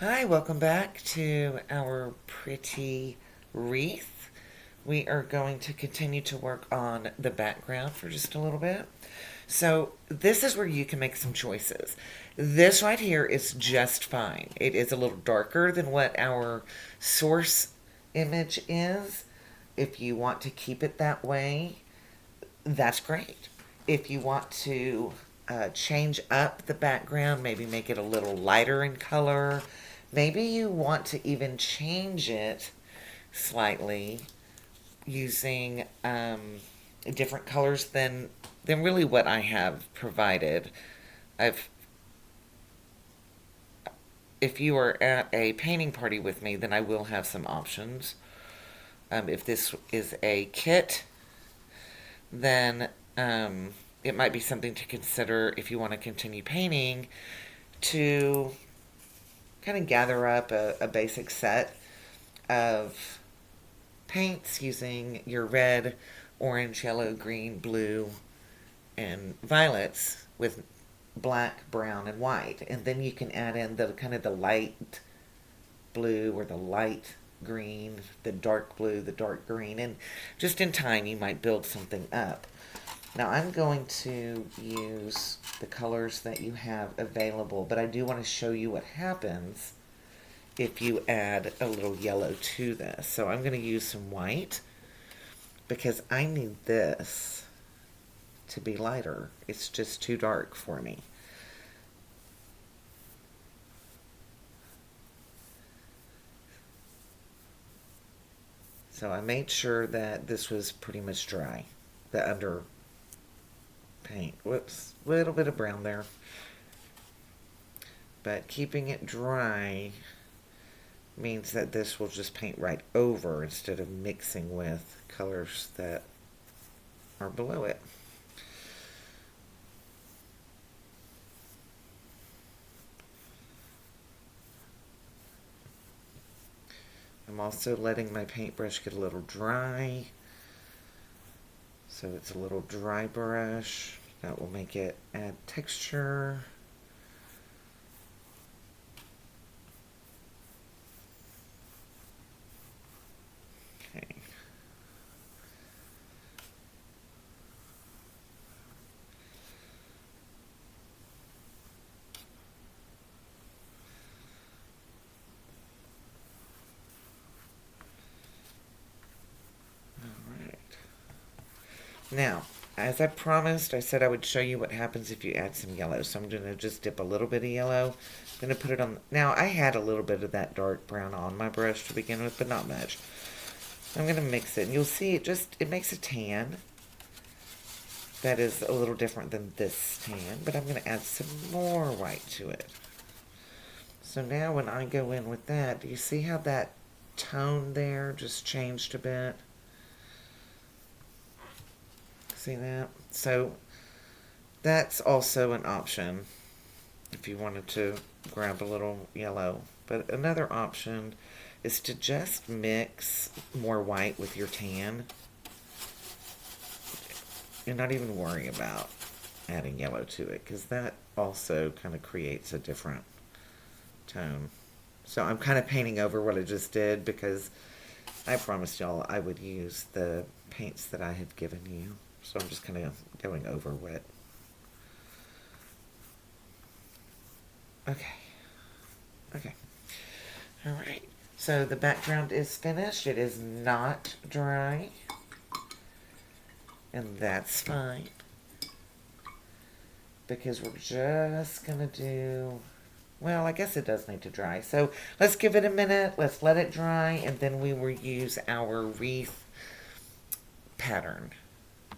Hi, welcome back to our pretty wreath. We are going to continue to work on the background for just a little bit. So, this is where you can make some choices. This right here is just fine. It is a little darker than what our source image is. If you want to keep it that way, that's great. If you want to change up the background, maybe make it a little lighter in color, maybe you want to even change it slightly using different colors than really what I have provided. I've If you are at a painting party with me, then I will have some options. If this is a kit, then it might be something to consider if you want to continue painting to kind of gather up a basic set of paints using your red, orange, yellow, green, blue, and violets with black, brown, and white. And then you can add in the kind of the light blue or the light green, the dark blue, the dark green, and just in time you might build something up. Now I'm going to use the colors that you have available, but I do want to show you what happens if you add a little yellow to this. So I'm going to use some white because I need this to be lighter. It's just too dark for me. So I made sure that this was pretty much dry, the under paint. Whoops, a little bit of brown there. But keeping it dry means that this will just paint right over instead of mixing with colors that are below it. I'm also letting my paintbrush get a little dry. So it's a little dry brush. That will make it add texture. Okay. Now, as I promised, I said I would show you what happens if you add some yellow. So I'm going to just dip a little bit of yellow. I'm going to put it on. Now, I had a little bit of that dark brown on my brush to begin with, but not much. I'm going to mix it, and you'll see it makes a tan that is a little different than this tan, but I'm going to add some more white to it. So now when I go in with that, do you see how that tone there just changed a bit? See that? So that's also an option if you wanted to grab a little yellow. But another option is to just mix more white with your tan and not even worry about adding yellow to it, because that also kind of creates a different tone. So I'm kind of painting over what I just did because I promised y'all I would use the paints that I had given you. So I'm just kind of going over what. Okay. Okay. All right. So the background is finished. It is not dry. And that's fine. Because we're just going to do. Well, I guess it does need to dry. So let's give it a minute. Let's let it dry. And then we will use our wreath pattern.